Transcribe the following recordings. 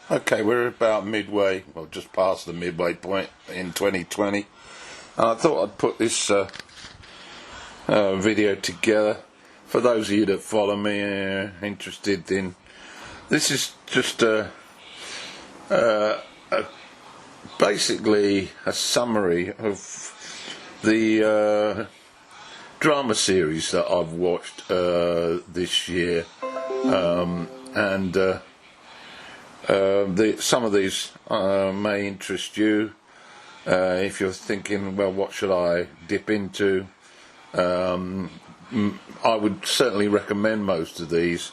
Okay, we're about midway, well, just past the midway point in 2020, and I thought I'd put this video together for those of you that follow me interested in. This is just basically a summary of the drama series that I've watched this year, and some of these may interest you if you're thinking, well, what should I dip into? I would certainly recommend most of these,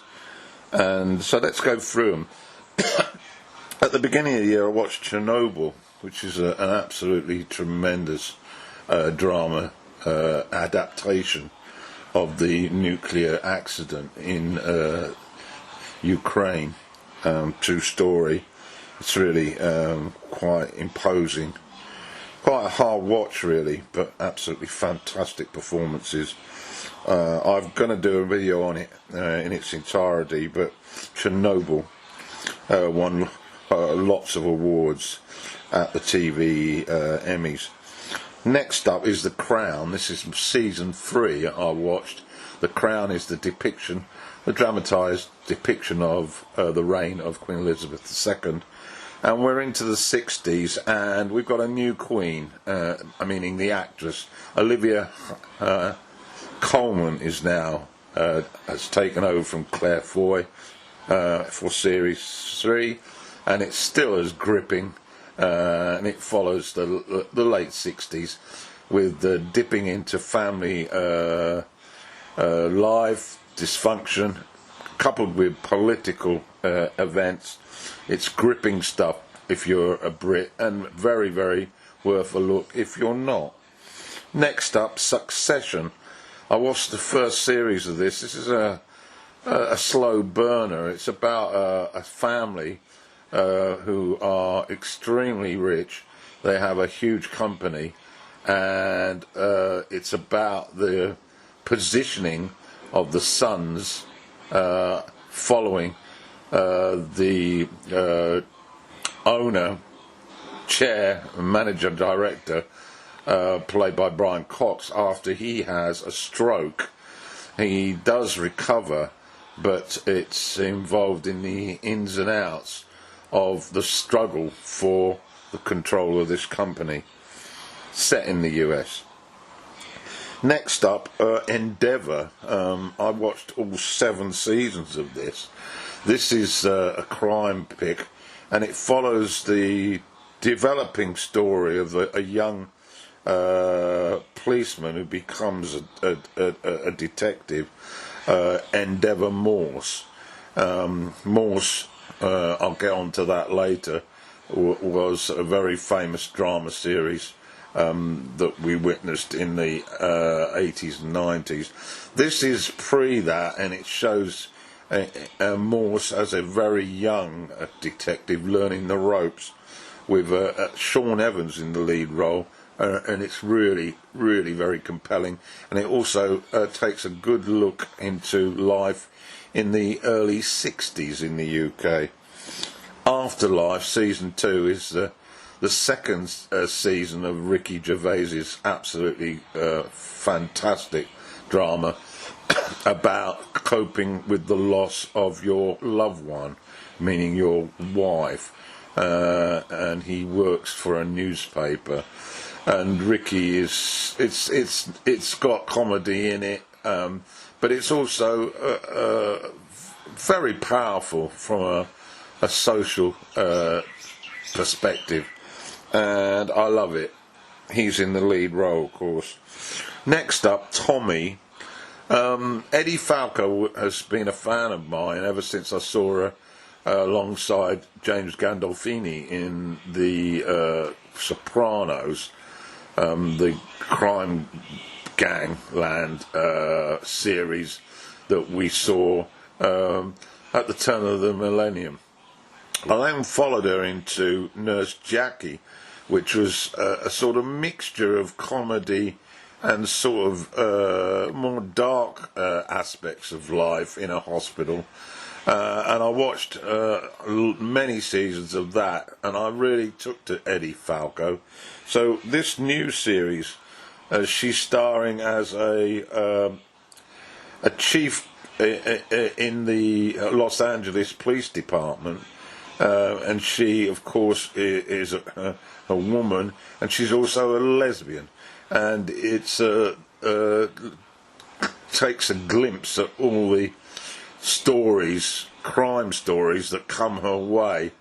and so let's go through them. At the beginning of the year I watched Chernobyl, which is an absolutely tremendous drama adaptation of the nuclear accident in Ukraine. True story. It's really quite imposing, quite a hard watch really, but absolutely fantastic performances. I'm going to do a video on it in its entirety, but Chernobyl won lots of awards at the TV Emmys. Next up is The Crown. This is season 3 I watched. The Crown is the dramatised depiction of the reign of Queen Elizabeth II, and we're into the 60s, and we've got a new queen, meaning the actress Olivia Colman is now has taken over from Claire Foy for series 3, and it's still as gripping, and it follows the late 60s with the dipping into family life dysfunction coupled with political events. It's gripping stuff if you're a Brit, and very, very worth a look if you're not. Next up, Succession. I watched the first series of this. This is a slow burner. It's about a family who are extremely rich. They have a huge company, and it's about the positioning of the sons following the owner, chair, manager, director, played by Brian Cox, after he has a stroke. He does recover, but it's involved in the ins and outs of the struggle for the control of this company, set in the US. Next up, Endeavour. I watched all 7 seasons of this. This is a crime pick, and it follows the developing story of a young policeman who becomes a detective, Endeavour Morse. Morse, I'll get on to that later, was a very famous drama series that we witnessed in the 80s and 90s. This is pre that, and it shows Morse as a very young detective learning the ropes with Sean Evans in the lead role, and it's really, really very compelling, and it also takes a good look into life in the early 60s in the UK. Afterlife season 2 is the second season of Ricky Gervais's absolutely fantastic drama about coping with the loss of your loved one, meaning your wife, and he works for a newspaper, and Ricky is it's got comedy in it, but it's also very powerful from a social perspective, and I love it. He's in the lead role, of course. Next up, Tommy. Eddie Falco has been a fan of mine ever since I saw her alongside James Gandolfini in the Sopranos, the crime gangland series that we saw at the turn of the millennium. I then followed her into Nurse Jackie, which was a sort of mixture of comedy and sort of more dark aspects of life in a hospital. and I watched many seasons of that, and I really took to Eddie Falco. So this new series, she's starring as a chief in the Los Angeles Police Department, and she, of course, is a woman, and she's also a lesbian, and it's takes a glimpse at all the stories, crime stories that come her way,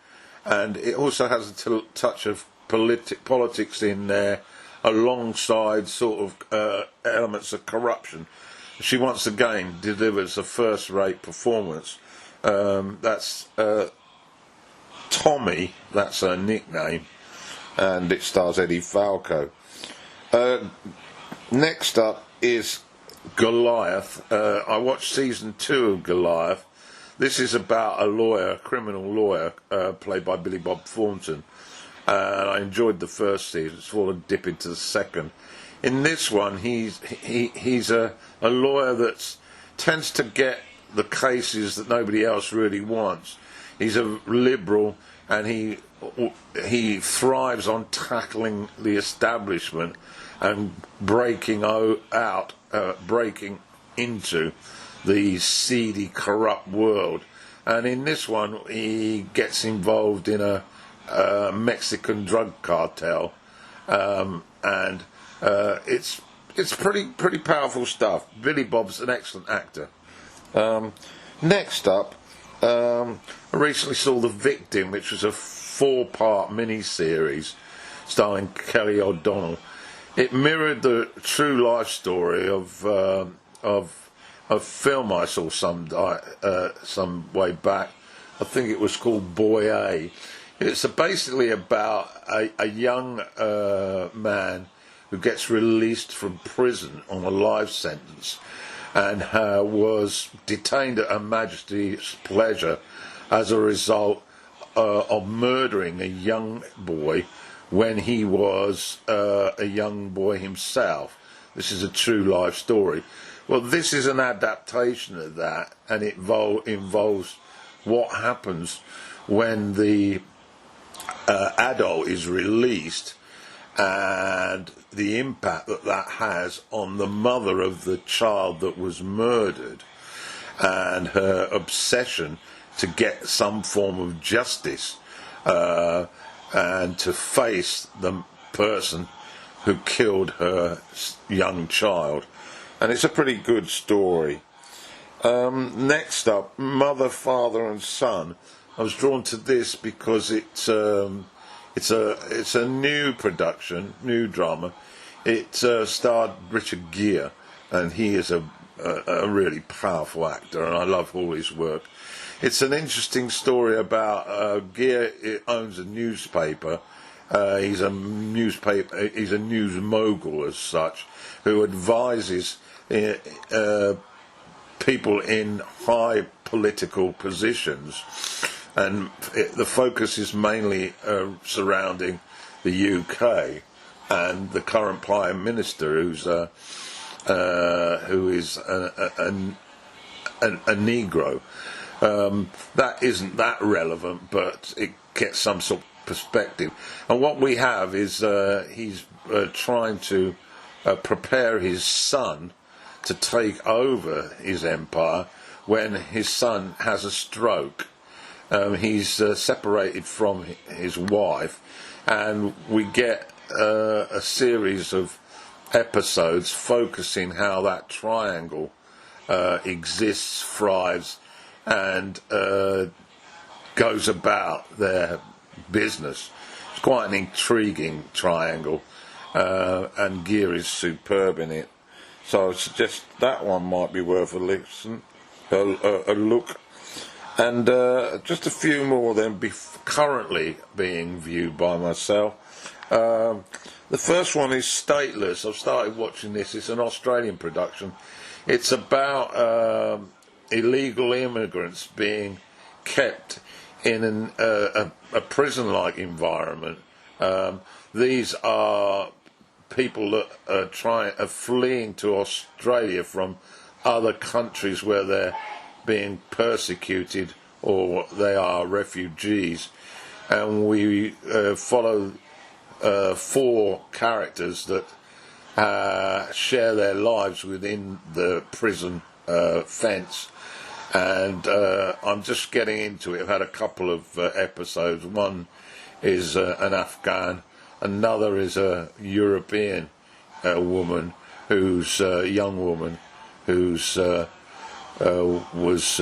and it also has a touch of politics in there, alongside sort of elements of corruption. She once again delivers a first-rate performance. That's Tommy, that's her nickname, and it stars Eddie Falco. Next up is Goliath. I watched season 2 of Goliath. This is about a lawyer, a criminal lawyer, played by Billy Bob Thornton, and I enjoyed the first season. It's fallen dip into the second. In this one, he's a lawyer that tends to get the cases that nobody else really wants. He's a liberal, and he thrives on tackling the establishment and breaking into the seedy, corrupt world. And in this one, he gets involved in a Mexican drug cartel, and it's pretty powerful stuff. Billy Bob's an excellent actor. Next up, I recently saw The Victim, which was a 4-part mini-series starring Kelly O'Donnell. It mirrored the true life story of a film I saw some way back. I think it was called Boy A. It's basically about a young man who gets released from prison on a life sentence, and was detained at Her Majesty's pleasure as a result of murdering a young boy when he was a young boy himself. This is a true life story. Well, this is an adaptation of that, and it involves what happens when the adult is released, and the impact that has on the mother of the child that was murdered, and her obsession to get some form of justice, and to face the person who killed her young child. And it's a pretty good story. Next up, Mother, Father and Son. I was drawn to this because it's a new production, new drama. It starred Richard Gere, and he is a really powerful actor, and I love all his work. It's an interesting story about Gere owns a newspaper. He's a news mogul as such, who advises people in high political positions, and the focus is mainly surrounding the UK and the current Prime Minister, who is a Negro. That isn't that relevant, but it gets some sort of perspective. And what we have is he's trying to prepare his son to take over his empire when his son has a stroke. He's separated from his wife, and we get a series of episodes focusing how that triangle exists, thrives, and goes about their business. It's quite an intriguing triangle, and Gere is superb in it. So I suggest that one might be worth a listen, a look. And just a few more then, currently being viewed by myself. The first one is Stateless. I've started watching this. It's an Australian production. It's about illegal immigrants being kept in a prison-like environment. These are people that are fleeing to Australia from other countries where they're being persecuted, or they are refugees, and we follow 4 characters that share their lives within the prison fence. And I'm just getting into it. I've had a couple of episodes. One is an Afghan, another is a European woman, who's a young woman who's was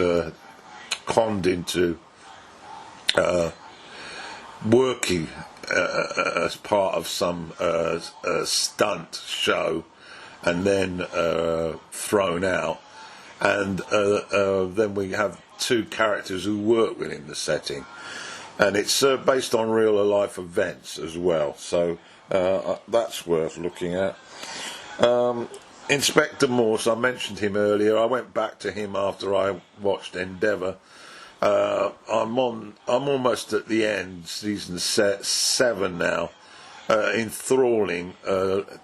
conned into working as part of some stunt show, and then thrown out. And then we have 2 characters who work within the setting, and it's based on real life events as well, so that's worth looking at. Inspector Morse, I mentioned him earlier. I went back to him after I watched Endeavour. I'm almost at the end, season 7 now. Enthralling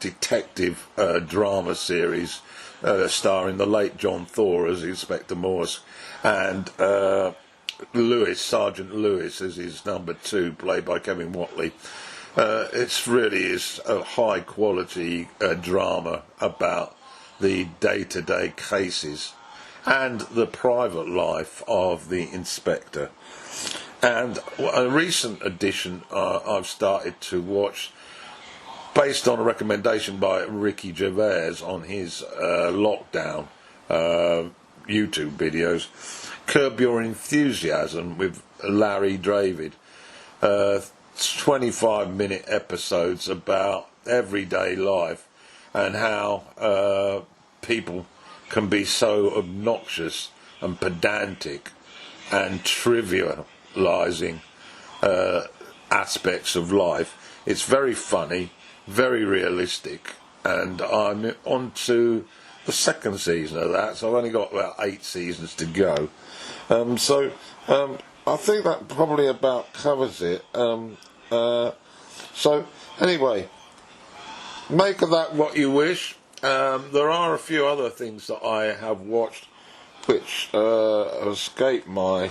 detective drama series starring the late John Thor as Inspector Morse, and Sergeant Lewis as his number 2, played by Kevin Whatley. It's really is a high quality drama about the day-to-day cases and the private life of the inspector. And a recent addition I've started to watch, based on a recommendation by Ricky Gervais on his lockdown YouTube videos, Curb Your Enthusiasm with Larry David. 25-minute episodes about everyday life and how people can be so obnoxious and pedantic and trivializing aspects of life. It's very funny, very realistic, and I'm on to the 2nd season of that, so I've only got about 8 seasons to go. So I think that probably about covers it. So anyway, make of that what you wish. There are a few other things that I have watched which escape my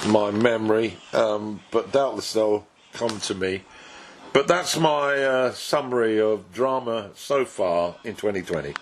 my memory, but doubtless they'll come to me. But that's my summary of drama so far in 2020.